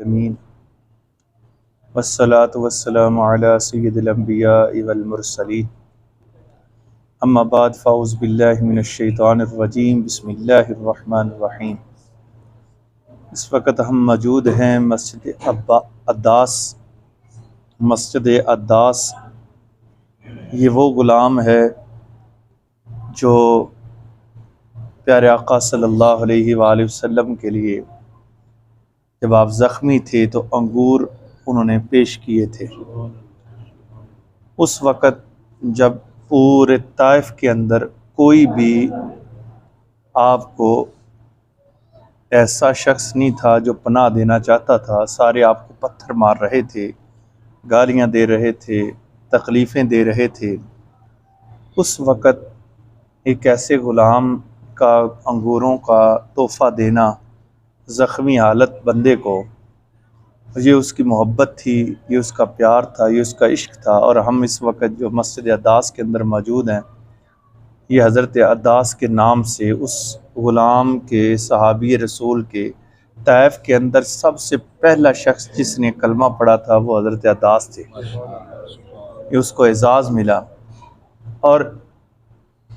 العالمین والصلاة والسلام علی سید الانبیاء والمرسلین اما بعد فاعوذ باللہ من الشیطان الرجیم بسم اللہ الرحمن الرحیم۔ اس وقت ہم موجود ہیں مسجد عداس۔ یہ وہ غلام ہے جو پیارے آقا صلی اللہ علیہ وآلہ وسلم کے لیے جب آپ زخمی تھے تو انگور انہوں نے پیش کیے تھے۔ اس وقت جب پورے طائف کے اندر کوئی بھی آپ کو ایسا شخص نہیں تھا جو پناہ دینا چاہتا تھا، سارے آپ کو پتھر مار رہے تھے، گالیاں دے رہے تھے، تکلیفیں دے رہے تھے۔ اس وقت ایک ایسے غلام کا انگوروں کا تحفہ دینا زخمی حالت بندے کو، یہ اس کی محبت تھی، یہ اس کا پیار تھا، یہ اس کا عشق تھا۔ اور ہم اس وقت جو مسجد عداس کے اندر موجود ہیں، یہ حضرت عداس کے نام سے اس غلام کے صحابی رسول کے طائف کے اندر سب سے پہلا شخص جس نے کلمہ پڑھا تھا وہ حضرت عداس تھے۔ یہ اس کو اعزاز ملا۔ اور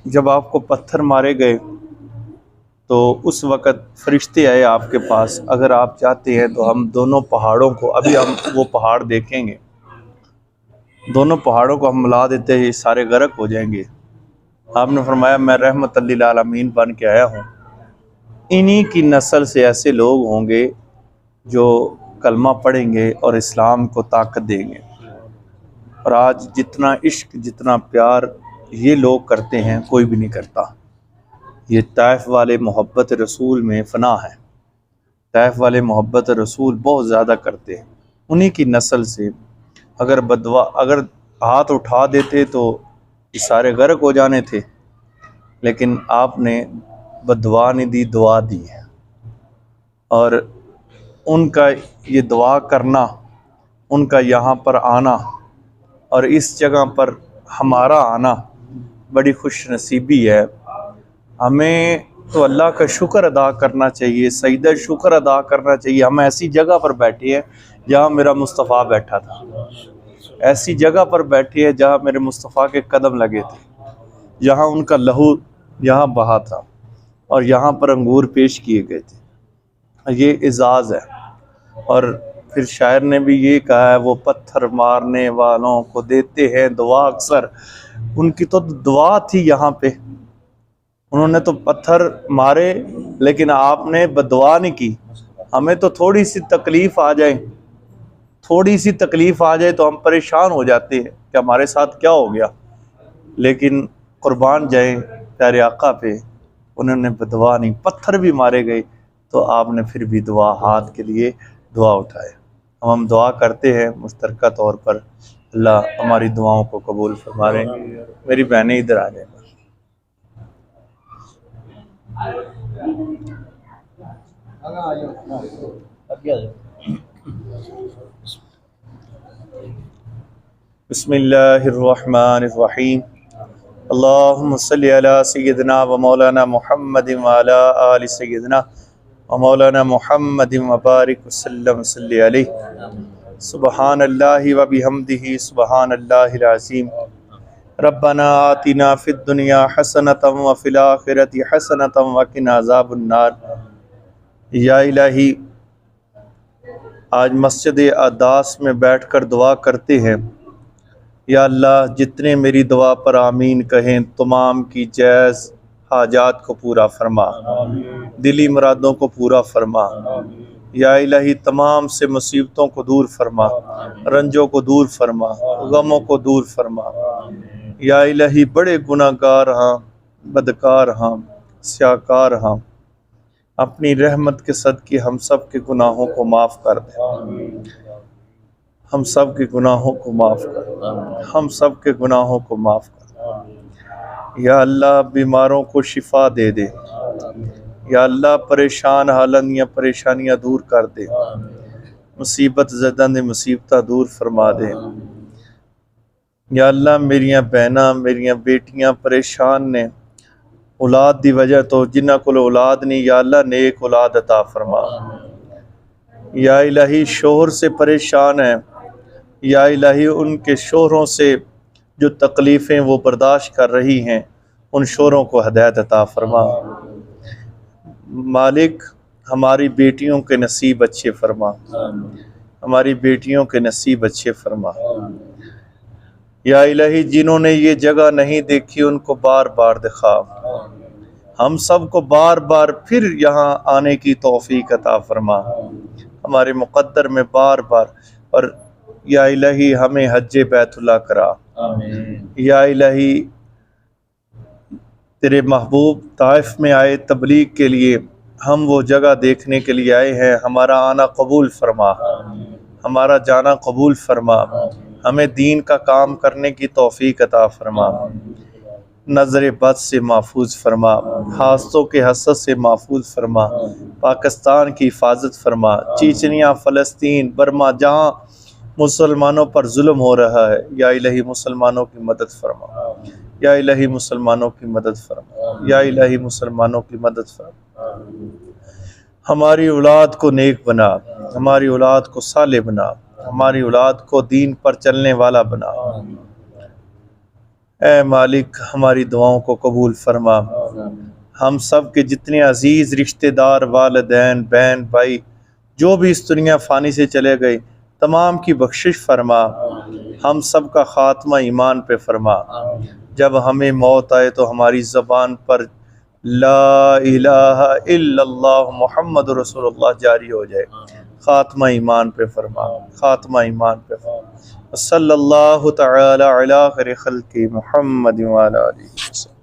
جب آپ کو پتھر مارے گئے تو اس وقت فرشتے آئے آپ کے پاس، اگر آپ چاہتے ہیں تو ہم دونوں پہاڑوں کو، ابھی ہم وہ پہاڑ دیکھیں گے، دونوں پہاڑوں کو ہم ملا دیتے ہیں، یہ سارے غرق ہو جائیں گے۔ آپ نے فرمایا میں رحمت للعالمین بن کے آیا ہوں، انہی کی نسل سے ایسے لوگ ہوں گے جو کلمہ پڑھیں گے اور اسلام کو طاقت دیں گے۔ اور آج جتنا عشق، جتنا پیار یہ لوگ کرتے ہیں کوئی بھی نہیں کرتا۔ یہ طائف والے محبت رسول میں فنا ہے، طائف والے محبت رسول بہت زیادہ کرتے ہیں۔ انہی کی نسل سے اگر اگر ہاتھ اٹھا دیتے تو یہ سارے غرق ہو جانے تھے، لیکن آپ نے بدعا نہیں دی، دعا دی ہے۔ اور ان کا یہ دعا کرنا، ان کا یہاں پر آنا اور اس جگہ پر ہمارا آنا بڑی خوش نصیبی ہے۔ ہمیں تو اللہ کا شکر ادا کرنا چاہیے، سجدہ شکر ادا کرنا چاہیے۔ ہم ایسی جگہ پر بیٹھے ہیں جہاں میرا مصطفیٰ بیٹھا تھا، ایسی جگہ پر بیٹھے ہیں جہاں میرے مصطفیٰ کے قدم لگے تھے، جہاں ان کا لہو یہاں بہا تھا اور یہاں پر انگور پیش کیے گئے تھے۔ یہ اعزاز ہے۔ اور پھر شاعر نے بھی یہ کہا ہے، وہ پتھر مارنے والوں کو دیتے ہیں دعا اکثر۔ ان کی تو دعا تھی یہاں پہ، انہوں نے تو پتھر مارے لیکن آپ نے بدعا نہیں کی۔ ہمیں تو تھوڑی سی تکلیف آ جائے، تھوڑی سی تکلیف آ جائے تو ہم پریشان ہو جاتے ہیں کہ ہمارے ساتھ کیا ہو گیا، لیکن قربان جائیں پیارے آقا پہ، انہوں نے بدعا نہیں، پتھر بھی مارے گئے تو آپ نے پھر بھی دعا ہاتھ کے لیے دعا اٹھائے۔ ہم دعا کرتے ہیں مشترکہ طور پر، اللہ ہماری دعاؤں کو قبول فرمائے۔ میری بہنیں ادھر آ جائیں۔ بسم اللہ الرحمن الرحیم۔ اللہم صلی علی سیدنا و مولانا محمد و علی آل سیدنا و مولانا محمد و بارک وسلم صلی علیہ۔ سبحان اللہ و بحمدہ سبحان اللہ العظیم۔ ربنا آتنا فی الدنیا حسنۃ و فی الآخرۃ حسنۃ وقنا عذاب النار۔ یا الہی، آج مسجد عداس میں بیٹھ کر دعا کرتے ہیں، یا اللہ جتنے میری دعا پر آمین کہیں تمام کی جائز حاجات کو پورا فرما، دلی مرادوں کو پورا فرما۔ یا الہی تمام سے مصیبتوں کو دور فرما، رنجوں کو دور فرما، غموں کو دور فرما۔ یا الہی بڑے گناہ گار ہاں، بدکار ہاں، سیاکار ہاں، اپنی رحمت کے صدقے ہم سب کے گناہوں کو معاف کر دے، ہم سب کے گناہوں کو معاف کر دے، ہم سب کے گناہوں کو معاف کر دے۔ یا اللہ بیماروں کو شفا دے دے، یا اللہ پریشان حالن یا پریشانیاں دور کر دے، مصیبت زدہ نے مصیبتہ دور فرما دے۔ یا اللہ میریاں بہناں، میریاں بیٹیاں پریشان نے اولاد دی وجہ تو، جنہ کو اولاد نہیں، یا اللہ نیک اولاد عطا فرما۔ یا الہی شوہر سے پریشان ہیں، یا الہی ان کے شوہروں سے جو تکلیفیں وہ برداشت کر رہی ہیں ان شوہروں کو ہدایت عطا فرما۔ مالک ہماری بیٹیوں کے نصیب اچھے فرما، ہماری بیٹیوں کے نصیب اچھے فرما۔ یا الہی جنہوں نے یہ جگہ نہیں دیکھی ان کو بار بار دکھا، ہم سب کو بار بار پھر یہاں آنے کی توفیق عطا فرما، ہمارے مقدر میں بار بار، اور یا الہی ہمیں حج بیت اللہ کرا۔ یا الہی تیرے محبوب طائف میں آئے تبلیغ کے لیے، ہم وہ جگہ دیکھنے کے لیے آئے ہیں، ہمارا آنا قبول فرما، ہمارا جانا قبول فرما، ہمیں دین کا کام کرنے کی توفیق عطا فرما، نظر بد سے محفوظ فرما، حاسدوں کے حسد سے محفوظ فرما، پاکستان کی حفاظت فرما، چیچنیا، فلسطین، برما جہاں مسلمانوں پر ظلم ہو رہا ہے، یا الہی مسلمانوں کی مدد فرما، یا الہی مسلمانوں کی مدد فرما، یا الہی مسلمانوں کی مدد فرما۔ ہماری اولاد کو نیک بنا، ہماری اولاد کو صالح بنا، ہماری اولاد کو دین پر چلنے والا بنا۔ اے مالک ہماری دعاؤں کو قبول فرما، ہم سب کے جتنے عزیز رشتہ دار، والدین، بہن، بھائی جو بھی اس دنیا فانی سے چلے گئے تمام کی بخشش فرما، ہم سب کا خاتمہ ایمان پہ فرما، جب ہمیں موت آئے تو ہماری زبان پر لا الہ الا اللہ محمد رسول اللہ جاری ہو جائے، خاتمہ ایمان پہ فرما، خاتمہ ایمان پہ فرما۔ صلی اللہ تعالی علی خیر خلق محمد وعلی آلہ وسلم۔